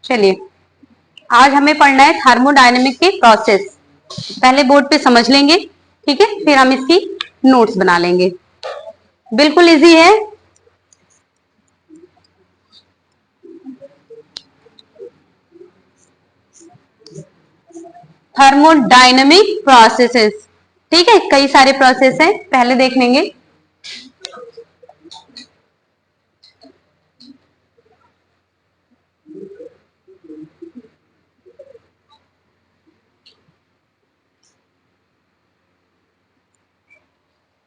चलिए, आज हमें पढ़ना है थर्मोडायनेमिक के प्रोसेस। पहले बोर्ड पे समझ लेंगे, ठीक है, फिर हम इसकी नोट्स बना लेंगे। बिल्कुल इजी है। थर्मोडायनेमिक प्रोसेसेस, ठीक है, कई सारे प्रोसेस हैं, पहले देख लेंगे।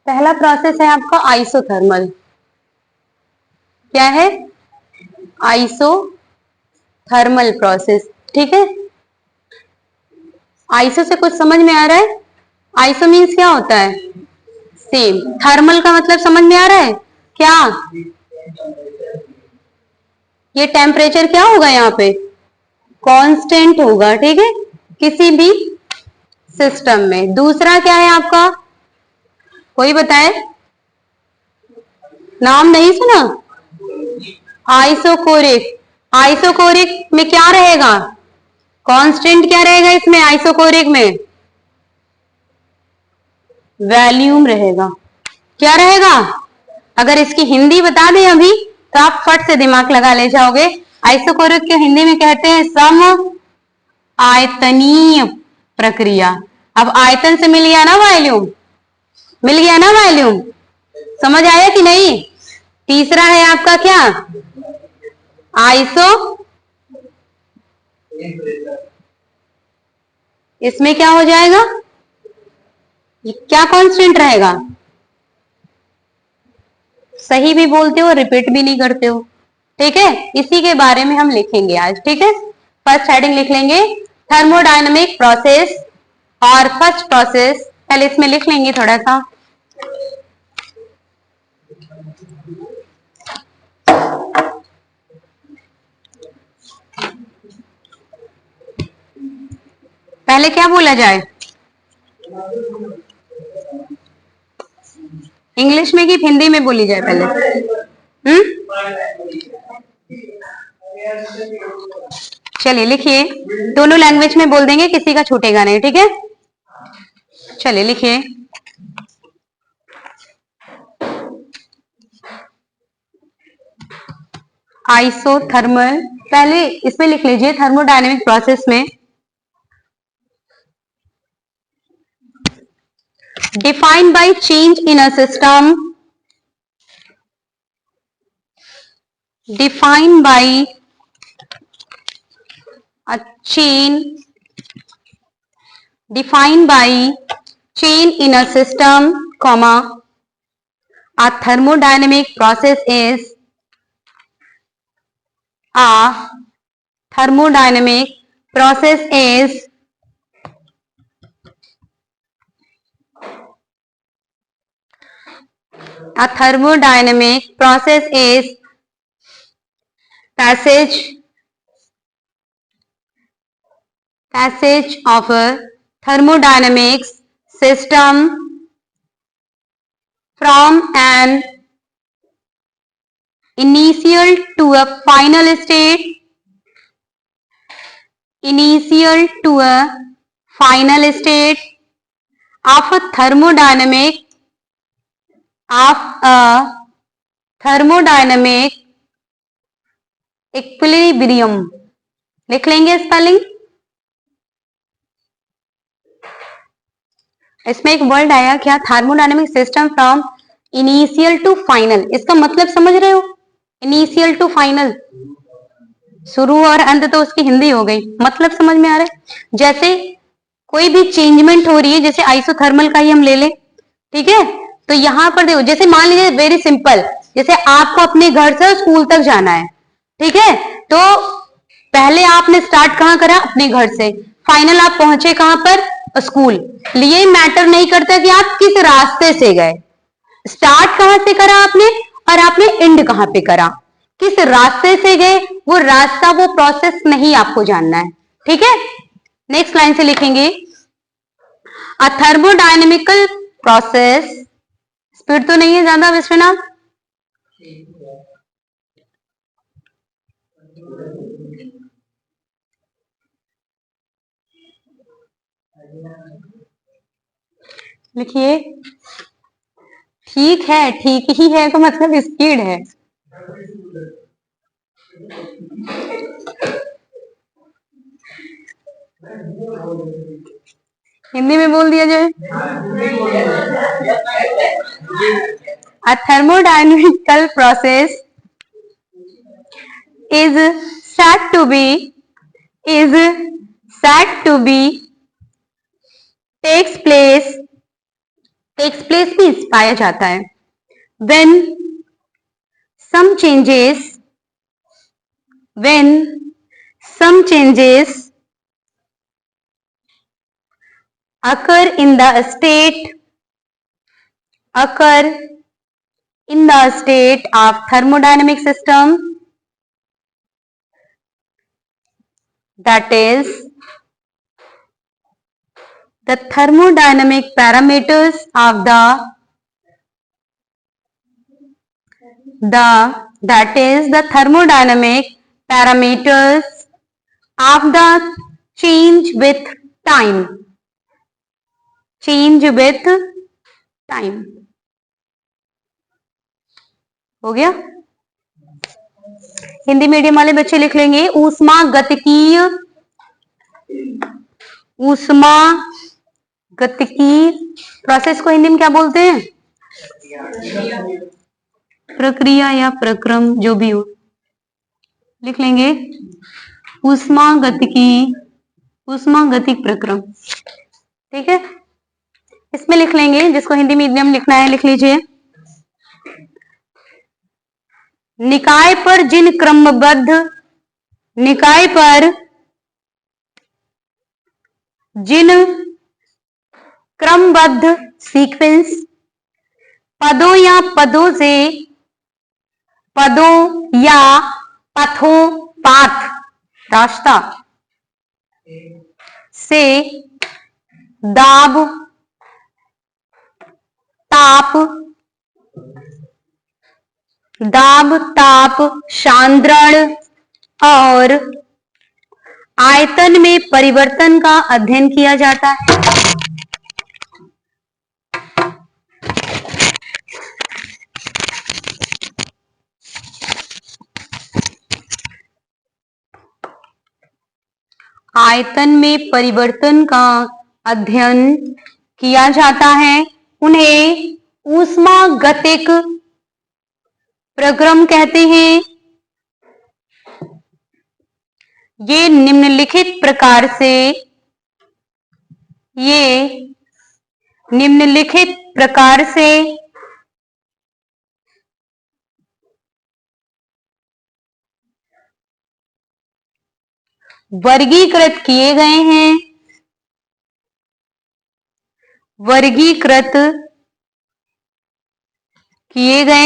पहला प्रोसेस है आपका आइसोथर्मल। क्या है? आइसोथर्मल प्रोसेस, ठीक है। आइसो से कुछ समझ में आ रहा है? आइसो मीन्स क्या होता है? सेम। थर्मल का मतलब समझ में आ रहा है क्या? ये टेम्परेचर क्या होगा यहाँ पे? कांस्टेंट होगा, ठीक है, किसी भी सिस्टम में। दूसरा क्या है आपका? कोई बताए? नाम नहीं सुना? आइसोकोरिक। आइसोकोरिक में क्या रहेगा? कांस्टेंट क्या रहेगा इसमें? आइसोकोरिक में वॉल्यूम रहेगा। क्या रहेगा? अगर इसकी हिंदी बता दें अभी तो आप फट से दिमाग लगा ले जाओगे। आइसोकोरिक के हिंदी में कहते हैं सम आयतनीय प्रक्रिया। अब आयतन से मिल गया ना वॉल्यूम, मिल गया ना वॉल्यूम, समझ आया कि नहीं? तीसरा है आपका क्या? आइसो, इसमें क्या हो जाएगा? क्या कांस्टेंट रहेगा? सही भी बोलते हो, रिपीट भी नहीं करते हो, ठीक है। इसी के बारे में हम लिखेंगे आज, ठीक है। फर्स्ट हेडिंग लिख लेंगे थर्मोडायनेमिक प्रोसेस, और फर्स्ट प्रोसेस पहले इसमें लिख लेंगे थोड़ा सा। पहले क्या बोला जाए? इंग्लिश में कि हिंदी में बोली जाए पहले? चलिए लिखिए, दोनों लैंग्वेज में बोल देंगे, किसी का छूटेगा नहीं, ठीक है। चलिए लिखिए, आइसोथर्मल। पहले इसमें लिख लीजिए थर्मोडायनेमिक प्रोसेस में defined by change in a system, defined by a chain, defined by chain in a system, comma, a thermodynamic process is a thermodynamic process is a thermodynamic process is passage of a thermodynamics system from an initial to a final state, initial to a final state of a thermodynamic equilibrium. लिख लेंगे spelling. इसमें एक word आया क्या? Thermodynamic system from initial to final. इसका मतलब समझ रहे हो? इनिशियल टू फाइनल, शुरू और अंत तो उसकी हिंदी हो गई, मतलब समझ में आ रहा है? जैसे कोई भी चेंजमेंट हो रही है, जैसे आइसोथर्मल का ही हम ले लें, ठीक है, तो यहां पर देखो, जैसे मान लीजिए वेरी सिंपल, जैसे आपको अपने घर से स्कूल तक जाना है, ठीक है, तो पहले आपने स्टार्ट कहाँ करा? अपने घर से। फाइनल आप पहुंचे कहां पर? स्कूल। ये मैटर नहीं करता कि आप किस रास्ते से गए, स्टार्ट कहां से करा आपने और आपने एंड कहां पे करा, किस रास्ते से गए, वो रास्ता, वो प्रोसेस नहीं आपको जानना है, ठीक है। नेक्स्ट लाइन से लिखेंगे, अ थर्मोडायनेमिकल प्रोसेस, स्पीड तो नहीं है ज्यादा विश्वनाथ? लिखिए, ठीक है, ठीक ही है तो मतलब स्पीड है। हिंदी में बोल दिया जाए, a thermodynamical process is said to be takes place means पाया जाता है when some changes occur in the state of thermodynamic system, that is the thermodynamic parameters of the thermodynamic parameters of the change with time. हो गया। Hindi medium वाले बच्चे लिख लेंगे, ऊष्मागतिकी प्रोसेस को हिंदी में क्या बोलते हैं? प्रक्रिया या प्रक्रम, जो भी हो लिख लेंगे, ऊष्मागतिक प्रक्रम, ठीक है। इसमें लिख लेंगे, जिसको हिंदी मीडियम लिखना है लिख लीजिए, निकाय पर जिन क्रमबद्ध सीक्वेंस पदों या पथों पाथ रास्ता से दाब ताप सांद्रण और आयतन में परिवर्तन का अध्ययन किया जाता है। आयतन में परिवर्तन का अध्ययन किया जाता है, उन्हें ऊष्मागतिक प्रक्रम कहते हैं। ये निम्नलिखित प्रकार से वर्गीकृत किए गए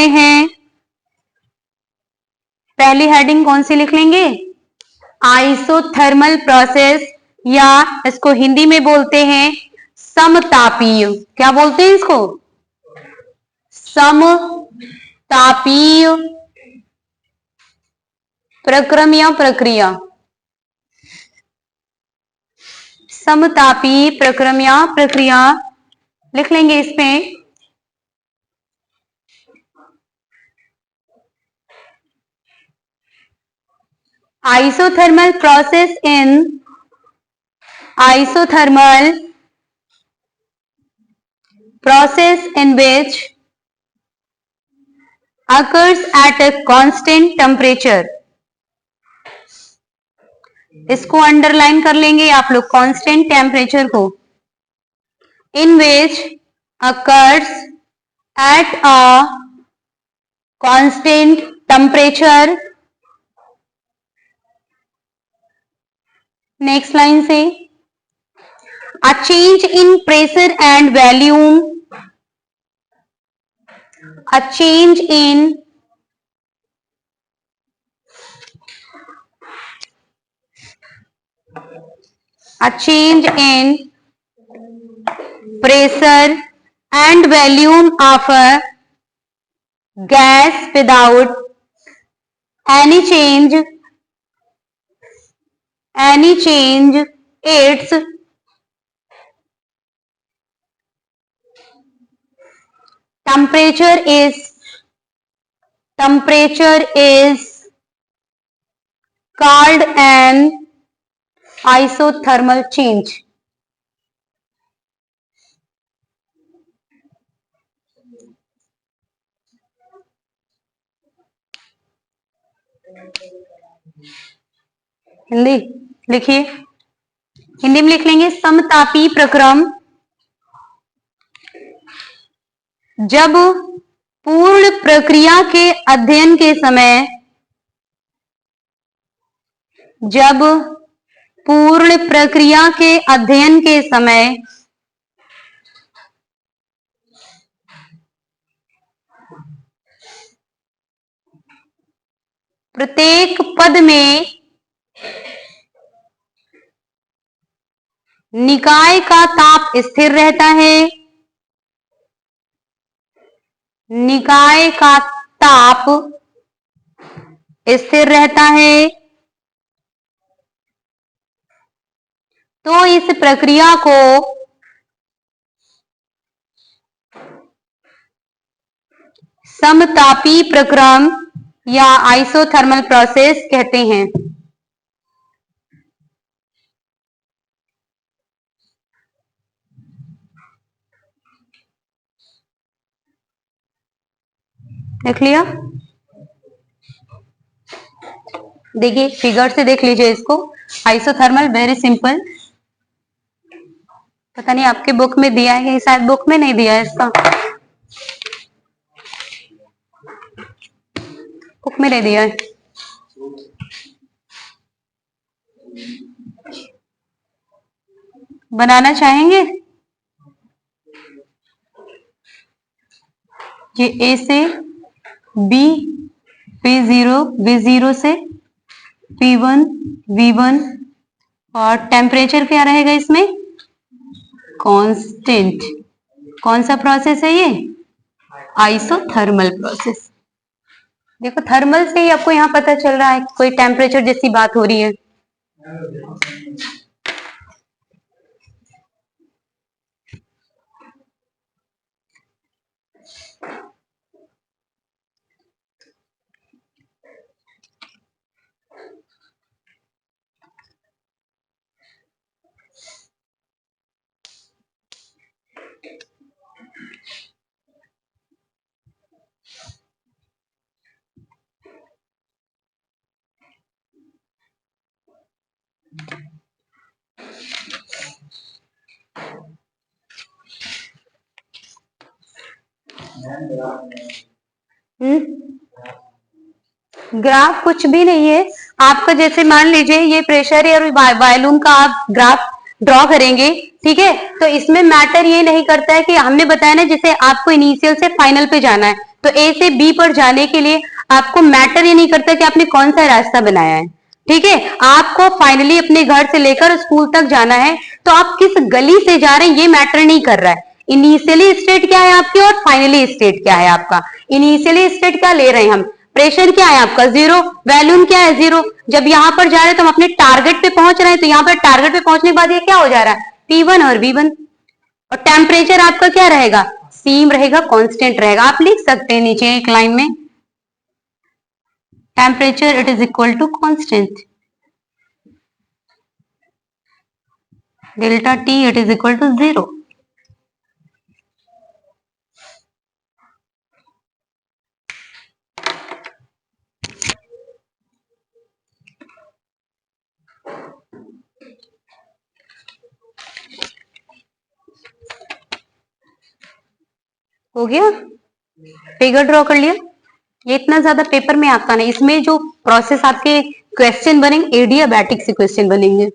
हैं। पहली हेडिंग कौन सी लिख लेंगे? आइसोथर्मल प्रोसेस, या इसको हिंदी में बोलते हैं समतापीय। क्या बोलते हैं इसको? समतापीय प्रक्रम या प्रक्रिया। समतापीय प्रक्रम या प्रक्रिया लिख लेंगे इसमें। isothermal process in which occurs at a constant temperature, इसको अंडरलाइन कर लेंगे आप लोग, कांस्टेंट टेम्परेचर को, in which occurs at a constant temperature. Next line से a change in pressure and volume, a change in pressure and volume of a gas without any change its temperature is called an isothermal change। Hindi लिखिए, हिंदी में लिख लेंगे। समतापी प्रक्रम जब पूर्ण प्रक्रिया के अध्ययन के समय प्रत्येक पद में निकाय का ताप स्थिर रहता है। निकाय का ताप स्थिर रहता है, तो इस प्रक्रिया को समतापी प्रक्रम या आइसोथर्मल प्रोसेस कहते हैं। देख लिया? देखिए फिगर से देख लीजिए इसको। Isothermal very simple. पता नहीं आपके बुक में दिया है, शायद बुक में नहीं दिया है इसका, बुक में नहीं दिया है। बनाना चाहेंगे? ये ए से बी, V0 से P1, V1 और टेम्परेचर क्या रहेगा इसमें? कांस्टेंट। कौन सा प्रोसेस है ये? Isothermal process. देखो थर्मल से ही आपको यहाँ पता चल रहा है कोई टेम्परेचर जैसी बात हो रही है। ग्राफ कुछ भी नहीं है आपका। जैसे मान लीजिए ये प्रेशर है और वॉल्यूम का आप ग्राफ ड्रॉ करेंगे, ठीक है? तो इसमें मैटर ये नहीं करता है कि हमने बताया ना, जैसे आपको इनिशियल से फाइनल पे जाना है, तो ए से बी पर जाने के लिए आपको मैटर ये नहीं करता कि आपने कौन सा रास्ता बनाया है, ठीक है? आपको फाइनली अपने घर से लेकर स्कूल तक जाना है, तो आप किस गली से जा रहे हैं ये मैटर नहीं कर रहा है। इनिशियली स्टेट क्या है आपकी और फाइनली स्टेट क्या है आपका। इनिशियली स्टेट क्या ले रहे हैं हम? प्रेशर क्या है आपका? 0। वॉल्यूम क्या है? 0। जब यहां पर जा रहे हैं तो हम अपने टारगेट पे पहुंच रहे हैं, तो यहां पर टारगेट पे पहुंचने के बाद ये क्या हो जा रहा है? P1 और V1। और टेम्परेचर आपका क्या रहेगा? सेम रहेगा, कांस्टेंट रहेगा। आप लिख सकते हैं नीचे एक लाइन में, temperature it is equal to constant, delta T it is equal to 0। हो गया? फिगर ड्रॉ कर लिया? ये इतना ज्यादा पेपर में आता नहीं। इसमें जो प्रोसेस आपके क्वेश्चन बनेंगे एडियाबैटिक से क्वेश्चन बनेंगे।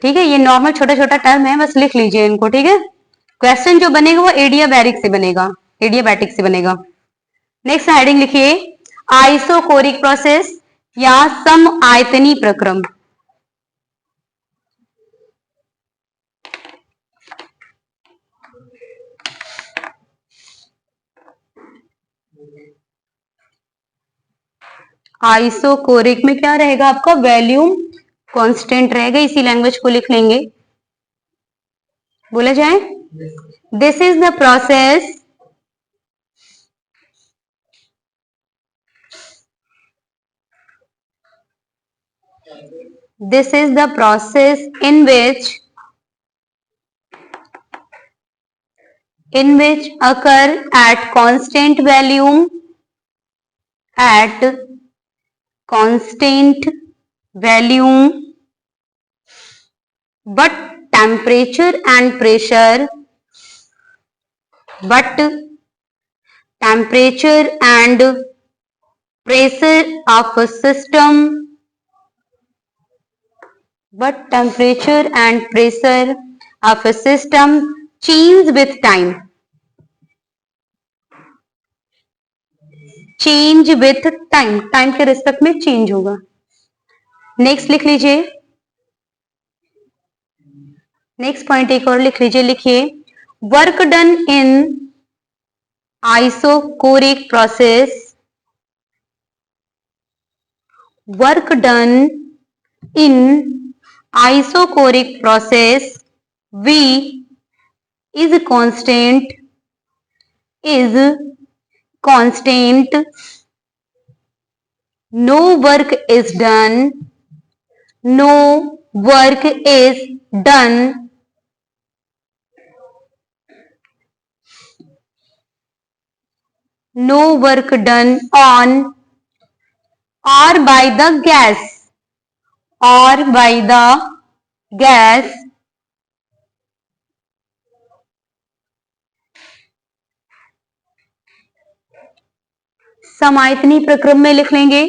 ठीक है, ये नॉर्मल छोटा छोटा टर्म है, बस लिख लीजिए इनको। ठीक है, क्वेश्चन जो बनेगा वो एडियाबैटिक से बनेगा, एडियाबैटिक से बनेगा। नेक्स्ट हेडिंग लिखिए, आइसोकोरिक प्रोसेस या सम आयतनी प्रक्रम। आइसोकोरिक में क्या रहेगा आपका, वॉल्यूम कांस्टेंट रहेगा, इसी लैंग्वेज को लिख लेंगे। बोला जाए, this is the process in which occur at constant volume but temperature and pressure of a system change with time, time के रिस्पेक्ट में चेंज होगा। नेक्स्ट लिख लीजिए, नेक्स्ट पॉइंट एक और लिख लीजिए, लिखिए, work done in isochoric process, work done in isocoric process V is constant, no work is done on or by the gas समायतनी प्रक्रम में लिख लेंगे,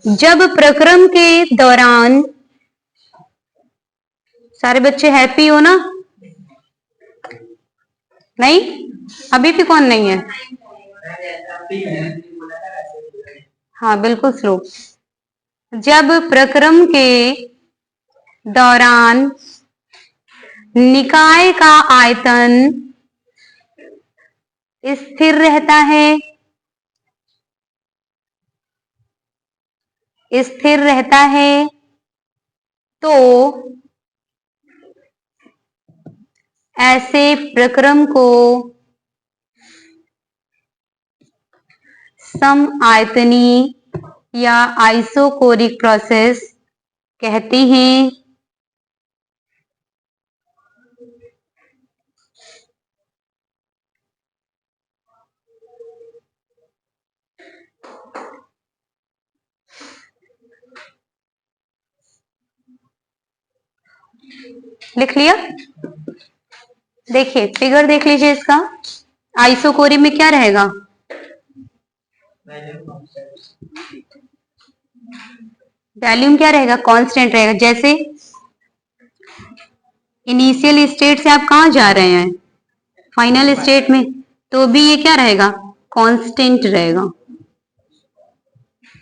जब प्रक्रम के दौरान, सारे बच्चे हैप्पी हो ना? नहीं, अभी भी कौन नहीं है? हाँ बिल्कुल स्लो। जब प्रक्रम के दौरान निकाय का आयतन स्थिर रहता है तो ऐसे प्रक्रम को सम आयतनी या आइसोकोरिक प्रोसेस कहते हैं। लिख लिया? देखिए फिगर देख लीजिए इसका, आइसोकोरिक में क्या रहेगा, वॉल्यूम क्या रहेगा, कांस्टेंट रहेगा। जैसे इनिशियल स्टेट से आप कहां जा रहे हैं, फाइनल स्टेट में, तो भी ये क्या रहेगा, कांस्टेंट रहेगा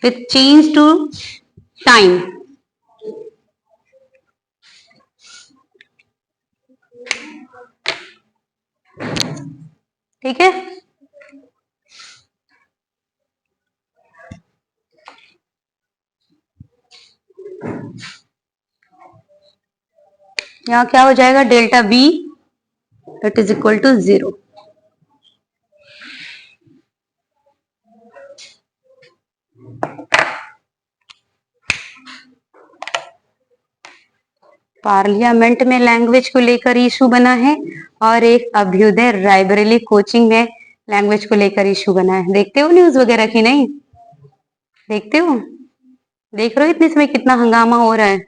विथ चेंज टू टाइम। ठीक है, यहां क्या हो जाएगा, delta V that is equal to 0। Parliament में लैंग्वेज को लेकर इशू बना है और एक अभ्युदय रायबरेली कोचिंग में लैंग्वेज को लेकर इशू बना है। देखते हो न्यूज वगैरह की? नहीं देखते हो? देख रहे हो इतने समय कितना हंगामा हो रहा है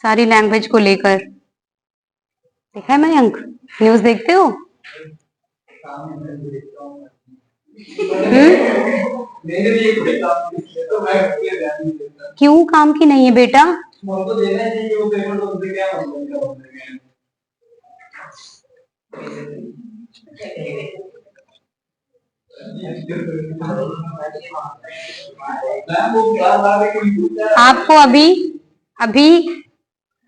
सारी लैंग्वेज को लेकर? देखा है मयंक, न्यूज देखते हो? मेरे लिए कोई काम नहीं है तो मैं ध्यान नहीं देता। क्यों काम की नहीं है बेटा? वो तो देना ही चाहिए, वो पेपर तो उससे क्या मतलब है। आपको अभी अभी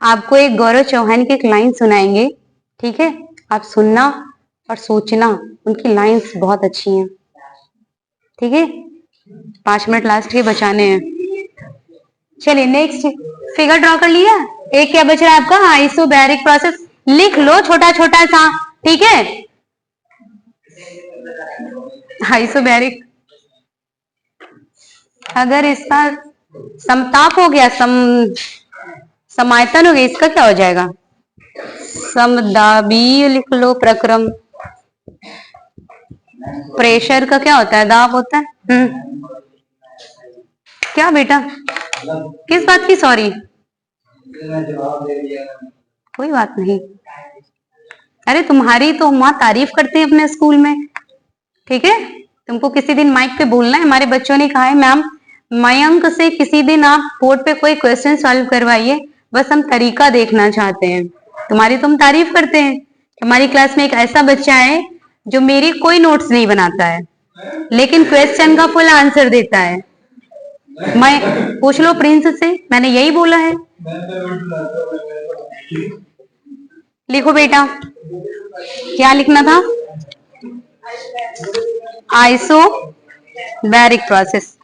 आपको एक गौरव चौहान की एक लाइन सुनाएंगे, ठीक है? आप सुनना और सोचना, उनकी लाइंस बहुत अच्छी हैं, ठीक है? 5 मिनट लास्ट के बचाने हैं। चलिए नेक्स्ट फिगर ड्रॉ कर लिया। एक क्या बच रहा है आपका? Isobaric process. लिख लो छोटा छोटा सा, ठीक है? आइसोबैरिक, अगर इसका समताप हो गया, समायतन हो गया, इसका क्या हो जाएगा? समदाबीय लिख लो प्रक्रम। प्रेशर का क्या होता है? दाब होता है। क्या बेटा? किस बात की सॉरी? कोई बात नहीं, अरे तुम्हारी तो माँ तारीफ करते हैं अपने स्कूल में, ठीक है? तुमको किसी दिन माइक पे बोलना है। हमारे बच्चों ने कहा है मैम मयंक से किसी दिन आप बोर्ड पे कोई क्वेश्चन सॉल्व करवाइए, बस हम तरीका देखना चाहते हैं। तुम्हारी तुम तारीफ करते हैं। हमारी क्लास में एक ऐसा बच्चा है जो मेरी कोई नोट्स नहीं बनाता है, लेकिन क्वेश्चन का फुल आंसर देता है। मैं पूछ लो प्रिंस से, मैंने यही बोला है। लिखो बेटा, क्या लिखना था? आइसोबैरिक प्रोसेस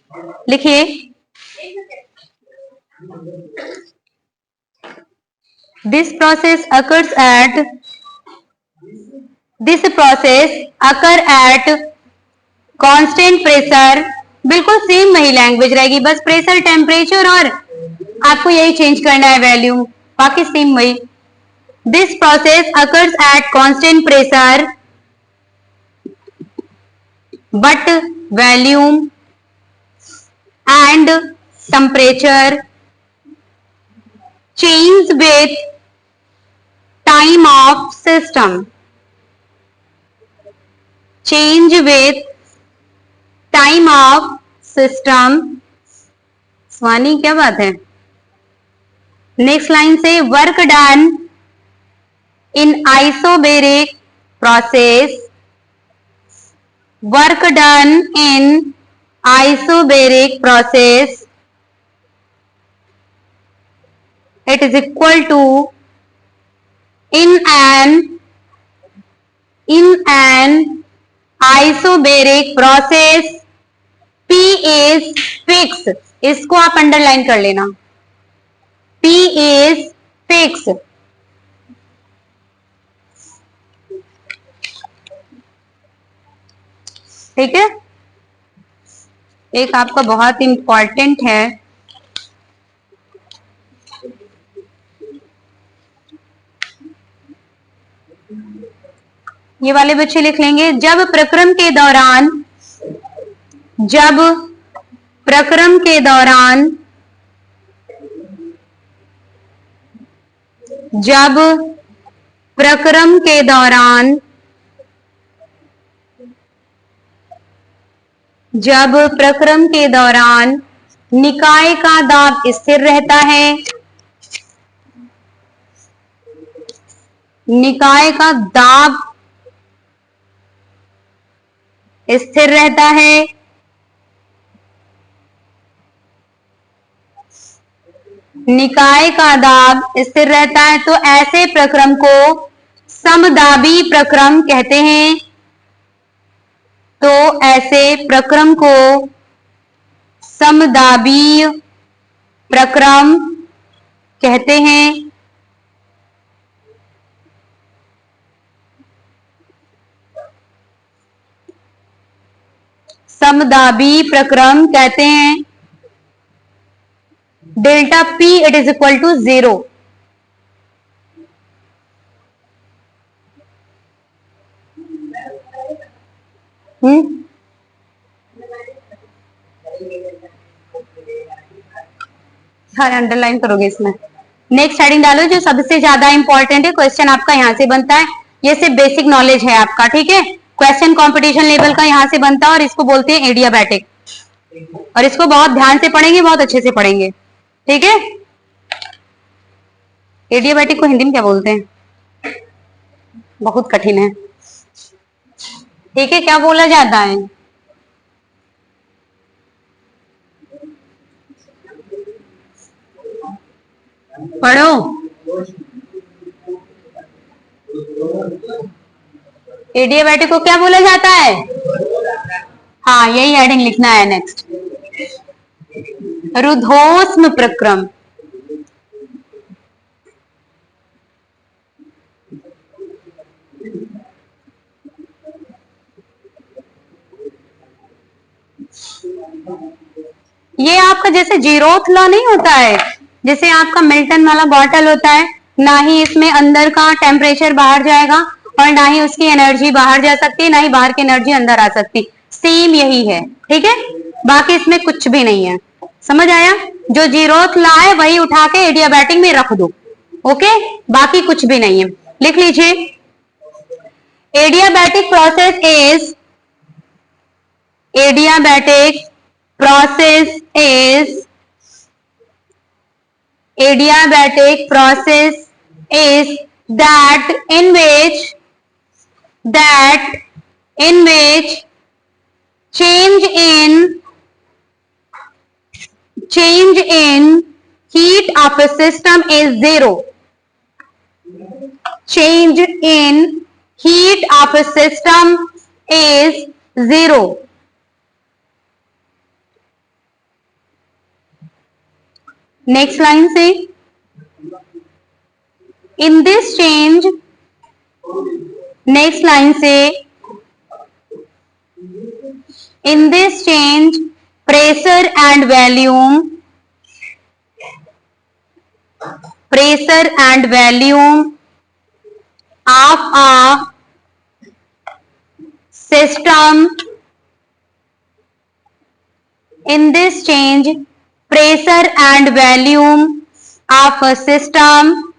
लिखिए। This process occurs at constant pressure। बिल्कुल सेम वही लैंग्वेज रहेगी, बस प्रेशर, टेम्परेचर और आपको यही चेंज करना है वैल्यू, बाकी सेम वही। This process occurs at constant pressure but volume and temperature change with time of system। change with time of system। Swani क्या बात है? नेक्स्ट लाइन से work done in isobaric process, work done in isobaric process, it is equal to in an isobaric process P is fixed। इसको आप underline कर लेना, P is fixed। ठीक है? एक आपका बहुत इंपॉर्टेंट है, ये वाले बच्चे लिख लेंगे। जब प्रक्रम के दौरान जब प्रक्रम के दौरान निकाय का दाब स्थिर रहता है, निकाय का दाब स्थिर रहता है, निकाय का दाब स्थिर रहता है, तो ऐसे प्रक्रम को समदाबी प्रक्रम कहते हैं। तो ऐसे प्रक्रम को समदाबी प्रक्रम कहते हैं। समदाबी प्रक्रम कहते हैं। Delta P it is equal to 0। हाँ अंडरलाइन करोगे इसमें। नेक्स्ट हेडिंग डालो जो सबसे ज्यादा इंपॉर्टेंट है, क्वेश्चन आपका यहां से बनता है, ये सिर्फ बेसिक नॉलेज है आपका, ठीक है? क्वेश्चन कंपटीशन लेवल का यहाँ से बनता है और इसको बोलते हैं एडियाबैटिक। और इसको बहुत ध्यान से पढ़ेंगे, बहुत अच्छे से पढ़ेंगे, ठीक है। एडियाबैटिक को हिंदी में क्या बोलते हैं? बहुत कठिन है, ठीक है। क्या बोला जाता है? पढ़ो। एडियाबैटिक को क्या बोला जाता है? हाँ, यही हेडिंग लिखना है। नेक्स्ट, रुद्धोष्म प्रक्रम। ये आपका जैसे जीरोथ लॉ नहीं होता है, जैसे आपका मिल्टन वाला बॉटल होता है, ना ही इसमें अंदर का टेम्परेचर बाहर जाएगा और ना ही उसकी एनर्जी बाहर जा सकती है, ना ही बाहर की एनर्जी अंदर आ सकती। सेम यही है, ठीक है। बाकी इसमें कुछ भी नहीं है, समझ आया? जो जीरोथ लॉ है वही उठा के एडियाबैटिक में रख दो, ओके। बाकी कुछ भी नहीं है, लिख लीजिए। Adiabatic process is adiabatic process is that in which change in heat of a system is zero. Change in heat of a system is zero. Next line से, in this change, next line से, in this change pressure and volume of a system, in this change pressure and volume of a system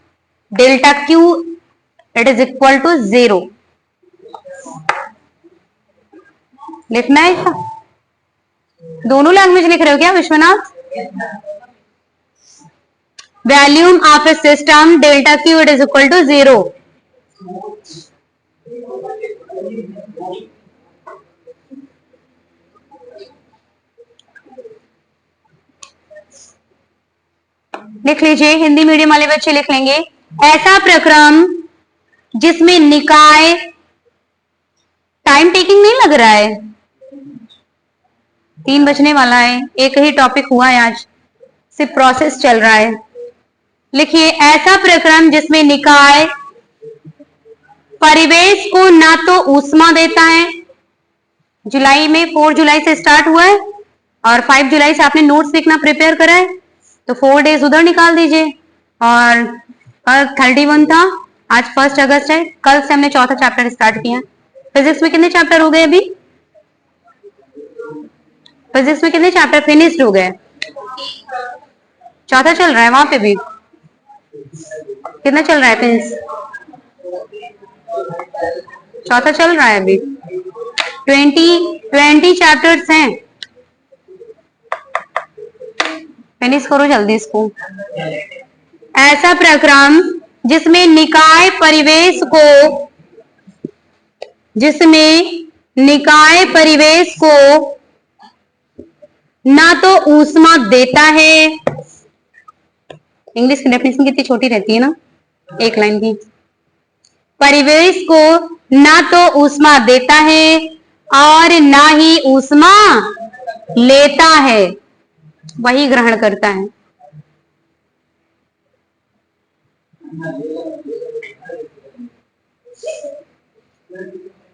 delta Q it is equal to 0. लिखना है इसका? दोनों language लिख रहे हो क्या Vishwanath? Volume of A system delta Q it is equal to 0. लिख लीजिए, हिंदी मीडियम वाले बच्चे लिख लेंगे। ऐसा प्रक्रम जिसमें निकाय, टाइम टेकिंग नहीं लग रहा है, 3 बजने वाला है, एक ही टॉपिक हुआ है आज, सिर्फ प्रोसेस चल रहा है। लिखिए, ऐसा प्रक्रम जिसमें निकाय परिवेश को ना तो ऊष्मा देता है, जुलाई में 4 जुलाई से स्टार्ट हुआ है और 5 जुलाई से आपने नोट्स लिखना प्रिपेयर करा है, तो 4 डेज उधर निकाल दीजिए। और कल 31 था, आज 1 अगस्त है, कल से हमने चौथा चैप्टर स्टार्ट किया। फिजिक्स में कितने चैप्टर हो गए अभी? फिजिक्स में कितने चैप्टर फिनिश्ड हो गए? चौथा चल रहा है, वहां पे भी कितना चल रहा है? फिनिश चौथा चल रहा है अभी। 20 चैप्टर्स हैं, फिनिश करो जल्दी इसको। ऐसा प्रक्रम जिसमें निकाय परिवेश को ना तो ऊष्मा देता है, इंग्लिश की डेफिनेशन कितनी छोटी रहती है ना, एक लाइन की। परिवेश को ना तो ऊष्मा देता है और ना ही ऊष्मा लेता है, वही ग्रहण करता है।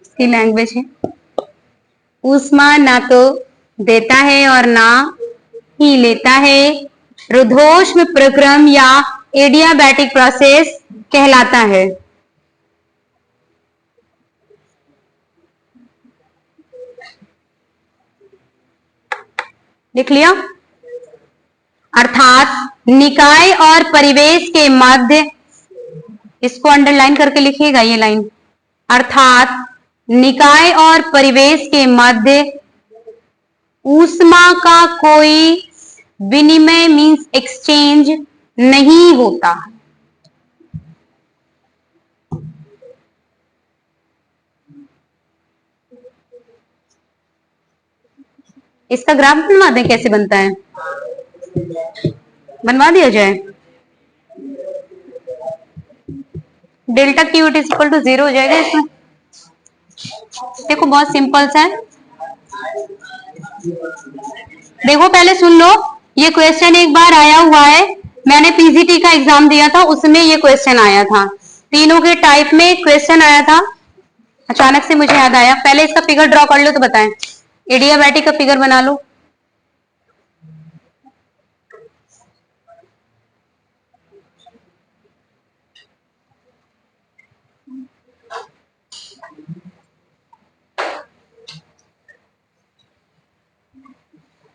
इसकी लैंग्वेज है, ऊष्मा ना तो देता है और ना ही लेता है, रुद्धोष्म प्रक्रम या एडियाबैटिक प्रोसेस कहलाता है। लिख लिया? अर्थात निकाय और परिवेश के मध्य, इसको अंडरलाइन करके लिखिएगा ये लाइन, अर्थात निकाय और परिवेश के मध्य ऊष्मा का कोई विनिमय मीन्स एक्सचेंज नहीं होता। इसका ग्राफ बनवा दें, कैसे बनता है, बनवा दिया जाए। Delta q it is equal to 0 हो जाएगा इसमें। देखो बहुत सिंपल सा है, देखो पहले सुन लो। ये क्वेश्चन एक बार आया हुआ है, मैंने पीजीटी का एग्जाम दिया था, उसमें ये क्वेश्चन आया था। तीनों के टाइप में क्वेश्चन आया था। अचानक से मुझे याद आया, पहले इसका फिगर ड्रॉ कर लो तो बताएं। एडियाबैटिक का फिगर बना लो।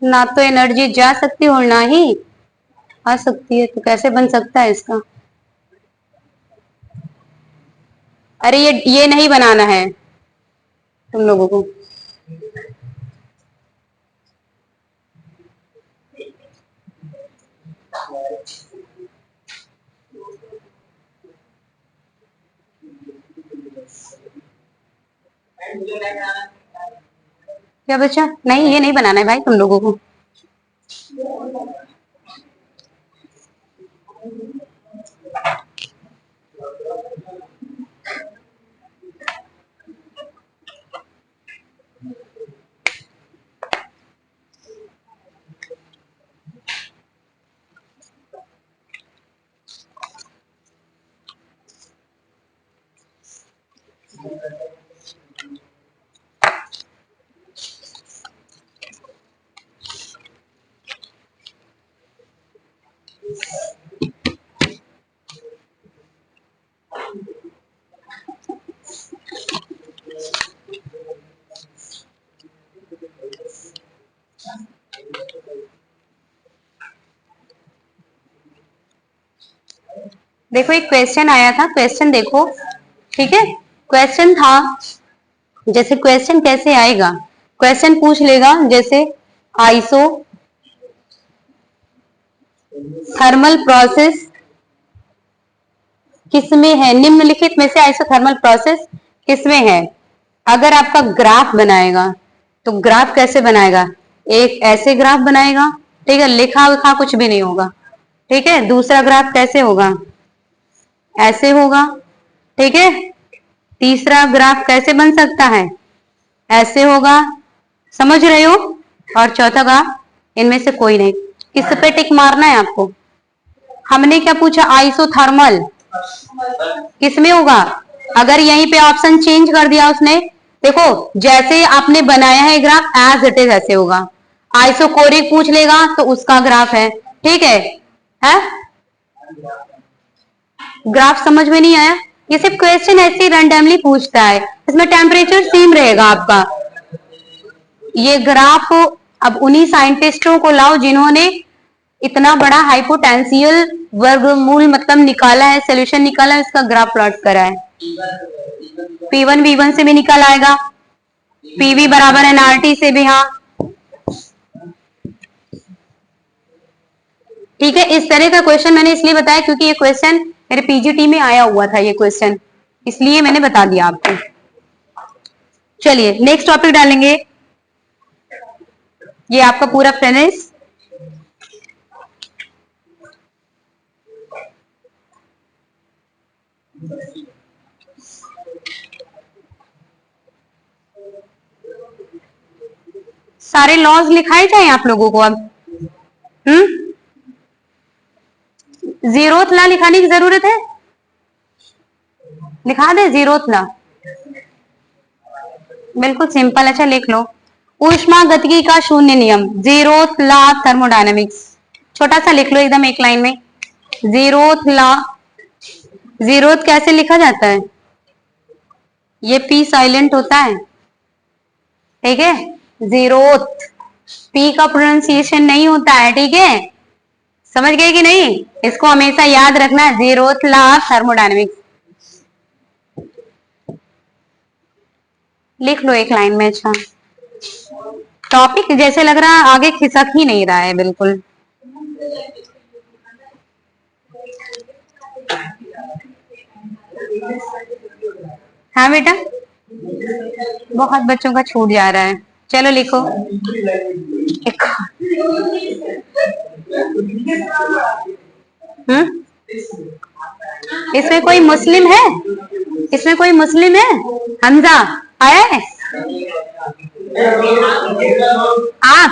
ना तो एनर्जी जा सकती और ना ही आ सकती है, तो कैसे बन सकता है इसका। अरे ये नहीं बनाना है तुम लोगों को। क्या बच्चा, नहीं ये नहीं बनाना है भाई तुम लोगों को। देखो एक क्वेश्चन आया था, क्वेश्चन देखो, ठीक है। क्वेश्चन था, जैसे क्वेश्चन कैसे आएगा, क्वेश्चन पूछ लेगा जैसे आइसो थर्मल प्रोसेस किसमें है, निम्नलिखित में से आइसोथर्मल प्रोसेस किसमें है। अगर आपका ग्राफ बनाएगा तो ग्राफ कैसे बनाएगा, एक ऐसे ग्राफ बनाएगा, ठीक है, लिखा उखा कुछ भी नहीं होगा, ठीक है। दूसरा ग्राफ कैसे होगा, ऐसे होगा, ठीक है। तीसरा ग्राफ कैसे बन सकता है, ऐसे होगा, समझ रहे हो। और चौथा ग्राफ इनमें से कोई नहीं। किस पे टिक मारना है आपको। हमने क्या पूछा, आइसोथर्मल किसमें होगा। अगर यहीं पे ऑप्शन चेंज कर दिया उसने, देखो जैसे आपने बनाया है ग्राफ एज इट इज ऐसे होगा। आइसोकोरिक पूछ लेगा तो उसका ग्राफ है, ठीक है? ग्राफ समझ में नहीं आया, ये सिर्फ क्वेश्चन ऐसे रैंडमली पूछता है, इसमें टेम्परेचर सेम रहेगा आपका। ये ग्राफ अब उन्हीं साइंटिस्टों को लाओ जिन्होंने इतना बड़ा हाइपोटेंशियल वर्गमूल मतलब निकाला है, सोल्यूशन निकाला है, इसका ग्राफ प्लॉट करा है। P1 V1 से भी निकल आएगा, PV बराबर nRT से भी, हाँ ठीक है। इस तरह का क्वेश्चन मैंने इसलिए बताया क्योंकि ये क्वेश्चन मेरे पीजीटी में आया हुआ था, ये क्वेश्चन इसलिए मैंने बता दिया आपको। चलिए नेक्स्ट टॉपिक डालेंगे, ये आपका पूरा फिनिश। सारे लॉज लिखाए जाए आप लोगों को अब। जीरोथ लॉ लिखाने की जरूरत है, लिखा दे जीरोथ लॉ, बिल्कुल सिंपल। अच्छा लिख लो, ऊष्मा गतिकी का शून्य नियम, जीरोथ लॉ थर्मोडायनेमिक्स, छोटा सा लिख लो एकदम एक लाइन में। जीरोथ लॉ, जीरोथ कैसे लिखा जाता है, ये पी साइलेंट होता है, ठीक है। जीरोथ पी का प्रोनाउंसिएशन नहीं होता है, ठीक है, समझ गए कि नहीं। इसको हमेशा याद रखना, जीरोथ लॉ थर्मोडायनेमिक्स। लिख लो एक लाइन में। अच्छा, टॉपिक जैसे लग रहा है आगे खिसक ही नहीं रहा है बिल्कुल। हाँ बेटा, बहुत बच्चों का छूट जा रहा है। चलो लिखो। लिखो। इसमें कोई मुस्लिम है? इसमें कोई मुस्लिम है? हमजा आया है? आप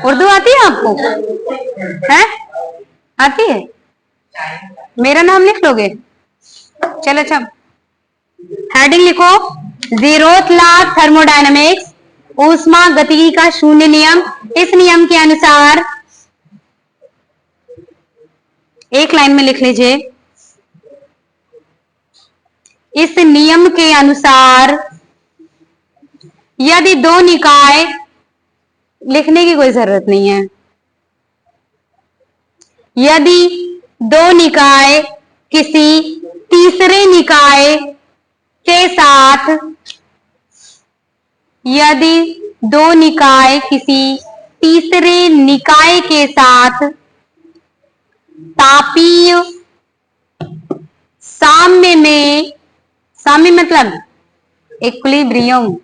उर्दू आती है आपको? है? आती है? मेरा नाम लिख लोगे? चलो अच्छा, हेडिंग लिखो, जीरोथ लॉ थर्मोडायनेमिक्स, ऊष्मा गतिकी का शून्य नियम। इस नियम के अनुसार, एक लाइन में लिख लीजिए, इस नियम के अनुसार यदि दो निकाय, लिखने की कोई जरूरत नहीं है, यदि दो निकाय किसी तीसरे निकाय के साथ, यदि दो निकाय किसी तीसरे निकाय के साथ तापीय साम्य में, साम्य मतलब इक्विलिब्रियम,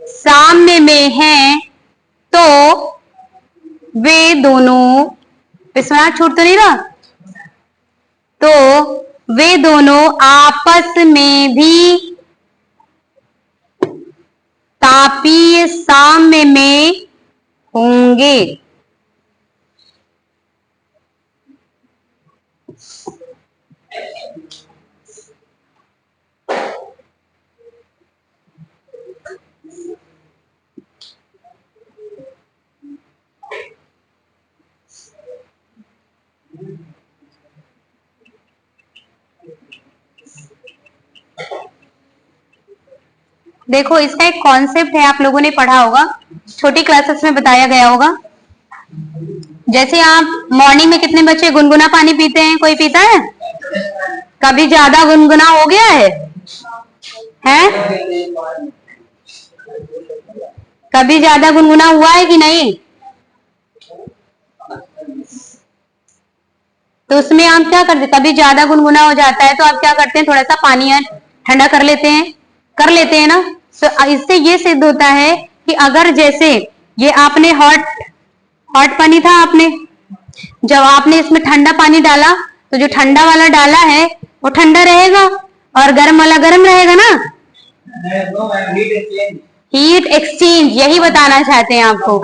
साम्य में हैं, तो वे दोनों, विश्वनाथ छूट तो नहीं रहा, तो वे दोनों आपस में भी तापीय साम्य में होंगे। देखो, इसका एक कॉन्सेप्ट है, आप लोगों ने पढ़ा होगा, छोटी क्लासेस में बताया गया होगा। जैसे आप मॉर्निंग में कितने बच्चे गुनगुना पानी पीते हैं? कोई पीता है? कभी ज्यादा गुनगुना हो गया है? कभी ज्यादा गुनगुना हुआ है कि नहीं? तो उसमें आप क्या करते, कभी ज्यादा गुनगुना हो जाता है तो आप क्या करते हैं, थोड़ा सा पानी ठंडा कर लेते हैं ना। तो इससे ये सिद्ध होता है कि अगर जैसे ये आपने हॉट पानी था, आपने जब आपने इसमें ठंडा पानी डाला, तो जो ठंडा वाला डाला है वो ठंडा रहेगा और गर्म वाला गर्म रहेगा ना। हीट एक्सचेंज, यही बताना चाहते हैं आपको,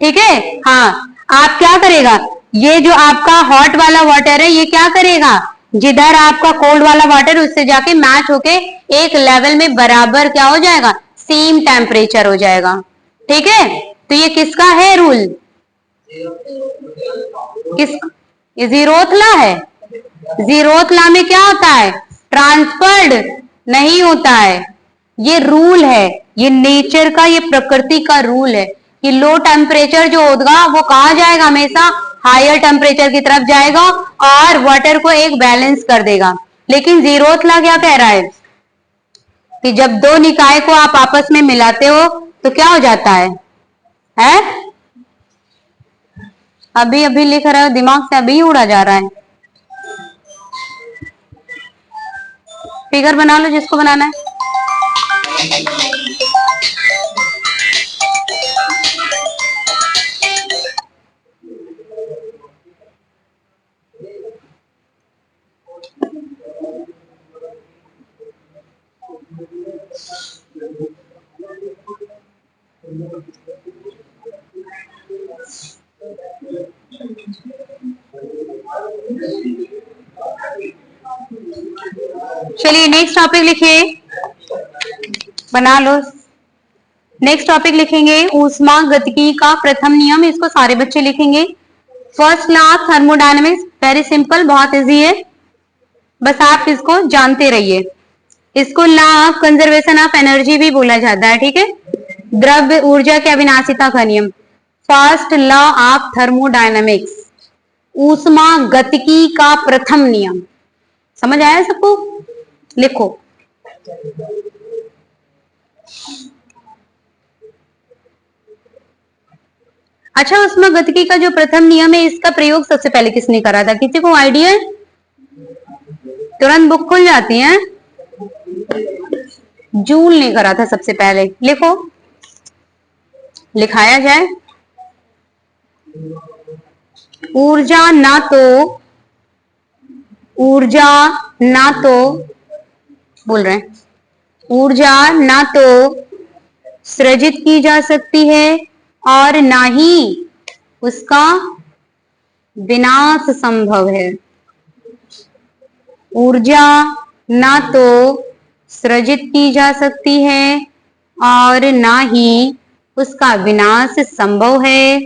ठीक है। हाँ, आप क्या करेगा, ये जो आपका हॉट वाला वाटर है ये क्या करेगा, जिधर आपका कोल्ड वाला वाटर उससे जाके मैच होके एक लेवल में बराबर क्या हो जाएगा, सेम टेम्परेचर हो जाएगा, ठीक है। तो ये किसका है रूल? किस? ये जीरोथ लॉ है। जीरोथ लॉ में क्या होता है, ट्रांसफर्ड नहीं होता है, ये रूल है, ये नेचर का, ये प्रकृति का रूल है कि लो टेम्परेचर जो होगा वो कहा जाएगा, हमेशा हायर टेम्परेचर की तरफ जाएगा और वाटर को एक बैलेंस कर देगा। लेकिन जीरोथ लॉ क्या कह रहा है कि जब दो निकाय को आप आपस में मिलाते हो तो क्या हो जाता है? अभी अभी लिख रहा है, दिमाग से अभी उड़ा जा रहा है। फिगर बना लो जिसको बनाना है। चलिए नेक्स्ट टॉपिक लिखिए, बना लो। नेक्स्ट टॉपिक लिखेंगे ऊष्मा गतिकी का प्रथम नियम, इसको सारे बच्चे लिखेंगे। First law of thermodynamics, very simple, बहुत इजी है, बस आप इसको जानते रहिए। इसको law of conservation of energy भी बोला जाता है, ठीक है, द्रव्य ऊर्जा की अविनाशिता का नियम। फर्स्ट लॉ ऑफ थर्मोडायनेमिक्स, ऊष्मा गतिकी का प्रथम नियम, समझ आया सबको? लिखो। अच्छा, उष्मागतिकी का जो प्रथम नियम है इसका प्रयोग सबसे पहले किसने करा था? किसी को आइडिया है? तुरंत बुक खुल जाती है। जूल ने करा था सबसे पहले। लिखो, लिखाया जाए। ऊर्जा ना तो बोल रहे हैं, ऊर्जा ना तो सृजित की जा सकती है और ना ही उसका विनाश संभव है। ऊर्जा ना तो सृजित की जा सकती है और ना ही उसका विनाश संभव है।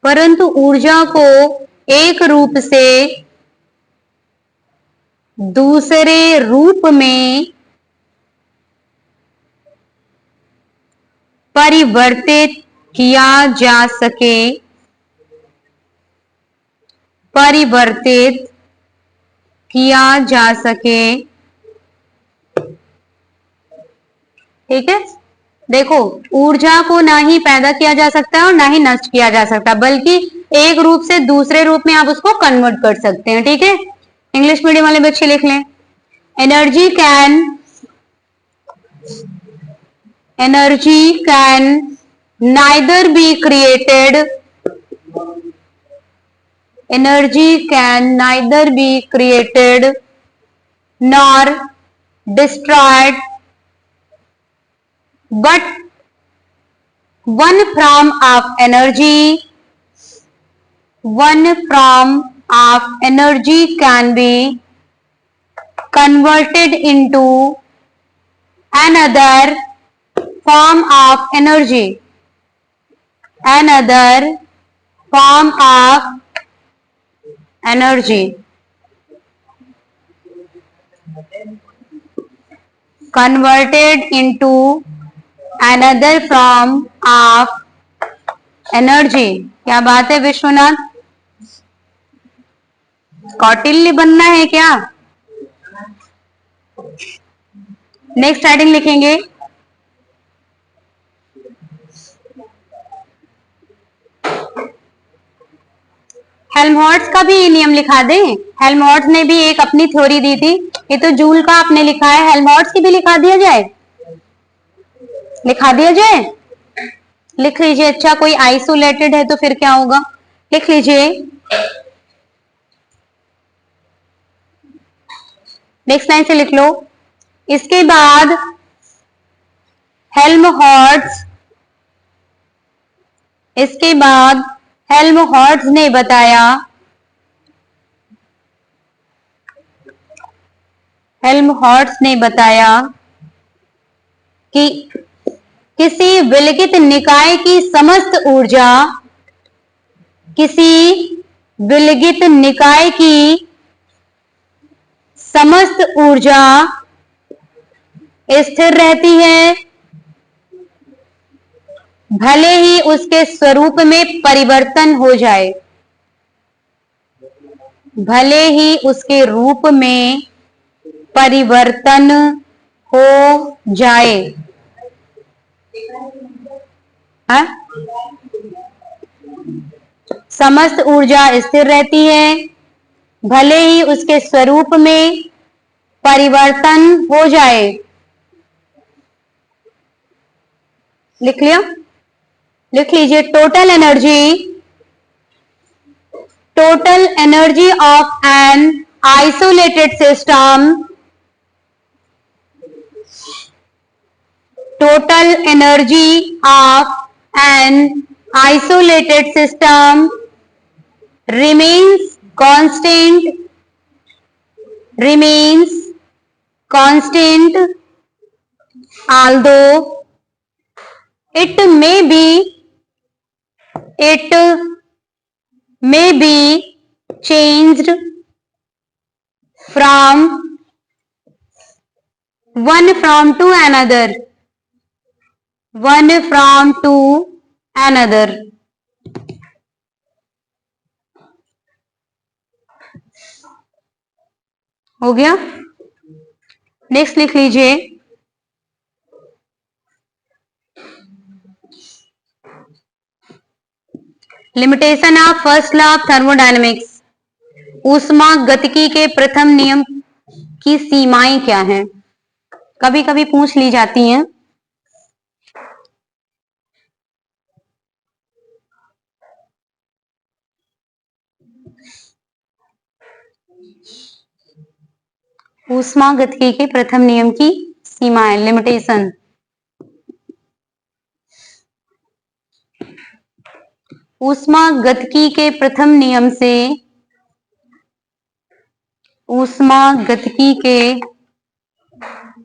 परंतु ऊर्जा को एक रूप से दूसरे रूप में परिवर्तित किया जा सके, परिवर्तित किया जा सके। ठीक है, देखो, ऊर्जा को ना ही पैदा किया जा सकता है और ना ही नष्ट किया जा सकता, बल्कि एक रूप से दूसरे रूप में आप उसको कन्वर्ट कर सकते हैं। ठीक है, इंग्लिश मीडियम वाले बच्चे लिख लें। Energy can neither be created, energy can neither be created nor destroyed, but one form of energy can be converted into another form of energy, another form of energy, converted into another form of energy। क्या बात है विश्वनाथ, कौटिल्य बनना है क्या? Next heading लिखेंगे, Helmholtz का भी नियम लिखा दें। हेल्महोल्ट्ज ने भी एक अपनी थ्योरी दी थी। ये तो जूल का आपने लिखा है, हेल्महोल्ट्ज की भी लिखा दिया जाए, लिखा दिया जाए। लिख लीजिए। अच्छा, कोई आइसोलेटेड है तो फिर क्या होगा, लिख लीजिए। नेक्स्ट लाइन से लिख लो। इसके बाद हेल्महोल्ट्ज, इसके बाद हेल्महोल्ट्ज ने बताया, हेल्महोल्ट्ज ने बताया कि किसी विलगित निकाय की समस्त ऊर्जा, किसी विलगित निकाय की समस्त ऊर्जा स्थिर रहती है, भले ही उसके स्वरूप में परिवर्तन हो जाए, भले ही उसके रूप में परिवर्तन हो जाए। हा? समस्त ऊर्जा स्थिर रहती है, भले ही उसके स्वरूप में परिवर्तन हो जाए। लिख लिया? लिख लीजिए। Total energy of an isolated system, total energy of an isolated system remains constant although it may be changed from one from to another, one from to another। हो गया? नेक्स्ट लिख लीजिए, limitation of first law of thermodynamics, ऊष्मागतिकी के प्रथम नियम की सीमाएं क्या हैं? कभी कभी पूछ ली जाती हैं। ऊष्मागतिकी के प्रथम नियम की सीमाएं, लिमिटेशन। ऊष्मागतिकी के प्रथम नियम से, ऊष्मागतिकी के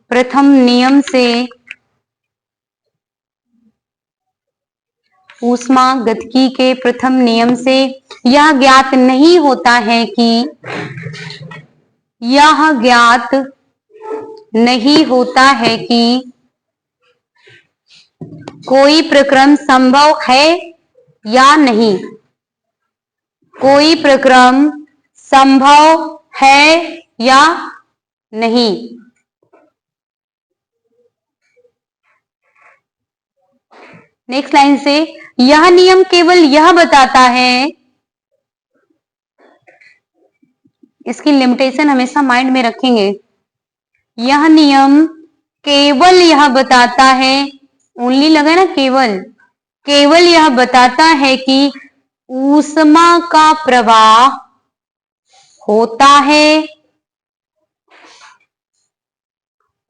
प्रथम नियम से, ऊष्मागतिकी के प्रथम नियम से यह ज्ञात नहीं होता है कि, यह ज्ञात नहीं होता है कि कोई प्रक्रम संभव है या नहीं, कोई प्रक्रम संभव है या नहीं। नेक्स्ट लाइन से, यह नियम केवल यह बताता है, इसकी लिमिटेशन हमेशा माइंड में रखेंगे, यह नियम केवल यह बताता है, ओनली लगा ना, केवल, केवल यह बताता है कि ऊष्मा का प्रवाह होता है,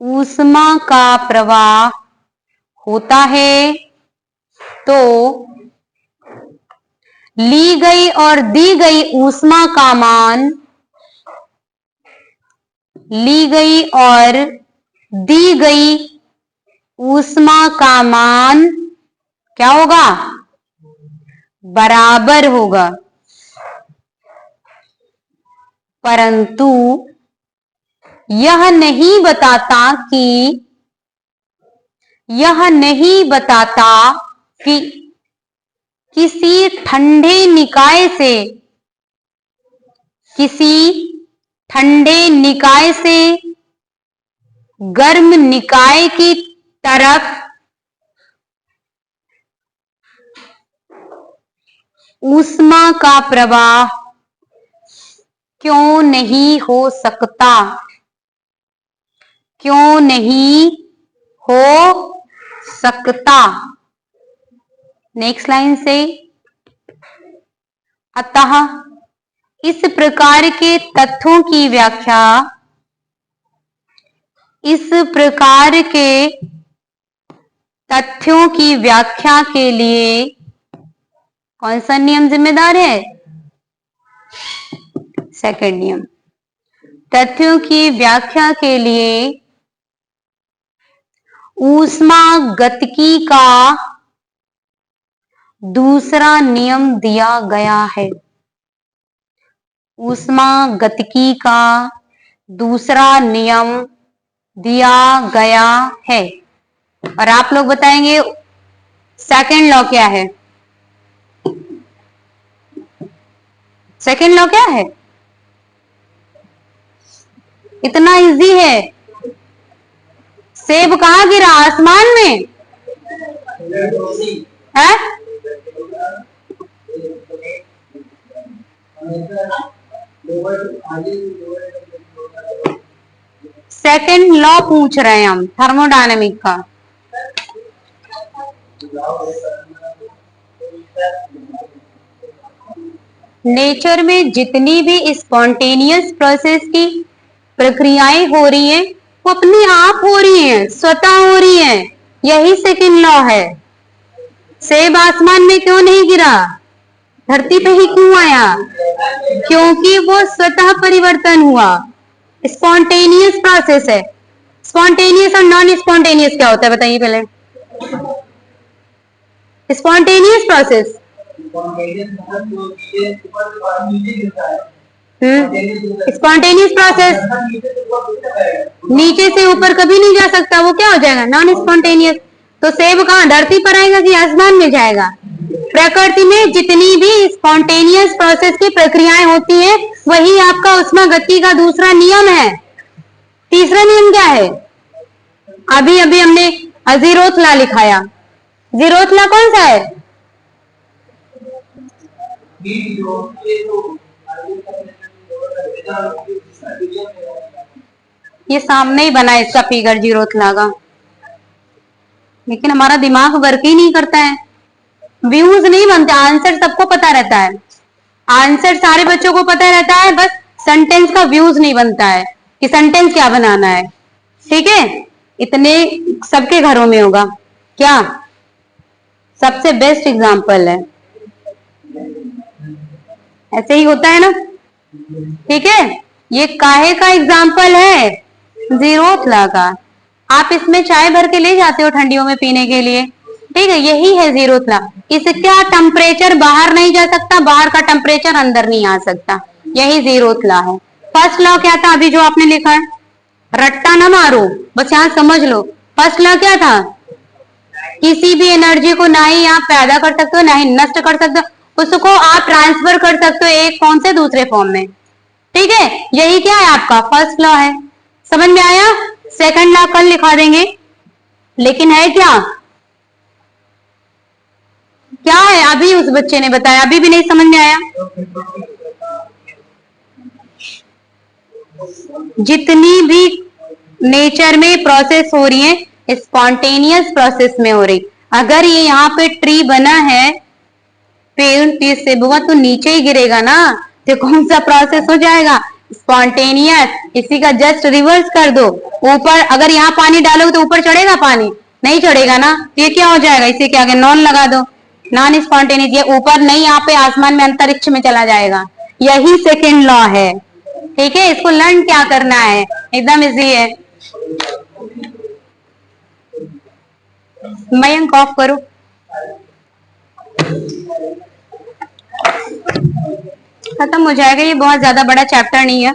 ऊष्मा का प्रवाह होता है, तो ली गई और दी गई ऊष्मा का मान, ली गई और दी गई ऊष्मा का मान क्या होगा? बराबर होगा। परंतु यह नहीं बताता कि, यह नहीं बताता कि किसी ठंडे निकाय से, किसी ठंडे निकाय से गर्म निकाय की तरफ ऊष्मा का प्रवाह क्यों नहीं हो सकता, क्यों नहीं हो सकता। नेक्स्ट लाइन से, अतः इस प्रकार के तथ्यों की व्याख्या, इस प्रकार के तथ्यों की व्याख्या के लिए कौन सा नियम जिम्मेदार है? सेकंड नियम। तथ्यों की व्याख्या के लिए ऊष्मागतिकी का दूसरा नियम दिया गया है, ऊष्मागतिकी का दूसरा नियम दिया गया है। और आप लोग बताएंगे सेकंड लॉ क्या है? सेकंड लॉ क्या है? इतना इजी है। सेब कहां गिरा? आसमान में है? सेकंड लॉ पूछ रहे हैं हम थर्मोडायनेमिक का। नेचर में जितनी भी स्पॉन्टेनियस प्रोसेस की प्रक्रियाएं हो रही हैं वो अपने आप हो रही हैं, स्वतः हो रही हैं। यही सेकंड लॉ है। सेब आसमान में क्यों नहीं गिरा? धरती पे ही क्यों आया? क्योंकि वो स्वतः परिवर्तन हुआ। स्पॉन्टेनियस प्रोसेस है। स्पॉन्टेनियस और नॉन स्पॉन्टेनियस क्या होता है बताइए पहले। स्पॉन्टेनियस प्रोसेस स्पॉन्टेनियस प्रोसेस नीचे से ऊपर कभी नहीं जा सकता, वो क्या हो जाएगा? Non spontaneous. तो सेब कहाँ, धरती पर आएगा कि आसमान में जाएगा? प्रकृति में जितनी भी स्पॉन्टेनियस प्रोसेस की प्रक्रियाएं होती हैं वही आपका ऊष्मागतिकी का दूसरा नियम है। तीसरा नियम क्या है? अभी अभी हमने जीरोथ लॉ लिखाया। जीरोथ लॉ कौन सा है? ये सामने ही बना है इसका फिगर जीरोथ लॉ का, लेकिन हमारा दिमाग वर्क ही नहीं करता है। व्यूज नहीं बनते, आंसर सबको पता रहता है, आंसर सारे बच्चों को पता रहता है, बस सेंटेंस का व्यूज नहीं बनता है कि सेंटेंस क्या बनाना है। ठीक है, इतने सबके घरों में होगा क्या? सबसे बेस्ट एग्जाम्पल है, ऐसे ही होता है ना। ठीक है, ये काहे का एग्जाम्पल है? जीरोथ लॉ का। आप इसमें चाय भर के ले जाते हो ठंडियों में पीने के लिए, ठीक है, यही है जीरोथ लॉ। इसका टेम्परेचर बाहर नहीं जा सकता, बाहर का टेम्परेचर अंदर नहीं आ सकता, यही जीरोथ लॉ है। फर्स्ट लॉ क्या था? अभी जो आपने लिखा है, रट्टा ना मारो, बस यहां समझ लो। फर्स्ट लॉ क्या था? किसी भी एनर्जी को ना ही आप पैदा कर सकते हो ना ही नष्ट कर सकते हो, उसको आप ट्रांसफर कर सकते हो एक फॉर्म से दूसरे फॉर्म में। ठीक है, यही क्या है आपका फर्स्ट लॉ है। समझ में आया? सेकंड लॉ कल लिखा देंगे, लेकिन है क्या? क्या है? अभी उस बच्चे ने बताया, अभी भी नहीं समझ में आया। जितनी भी नेचर में प्रोसेस हो रही है स्पॉन्टेनियस प्रोसेस में हो रही। अगर ये यहाँ पे ट्री बना है, पेड़ से बुआ तो नीचे ही गिरेगा ना, तो कौन सा प्रोसेस हो जाएगा? स्पॉन्टेनियस। इसी का जस्ट रिवर्स कर दो, ऊपर अगर यहाँ पानी डालोगे तो ऊपर चढ़ेगा पानी? नहीं चढ़ेगा ना, तो ये क्या हो जाएगा? इसे क्या आगे नॉन लगा दो, नॉन स्पॉन्टेनियस। ये ऊपर नहीं, यहाँ पे आसमान में अंतरिक्ष में चला जाएगा। यही सेकेंड लॉ है। ठीक है, इसको लर्न क्या करना है, एकदम इजी है। मयंक ऑफ करो। खत्म हो जाएगा, ये बहुत ज्यादा बड़ा चैप्टर नहीं है।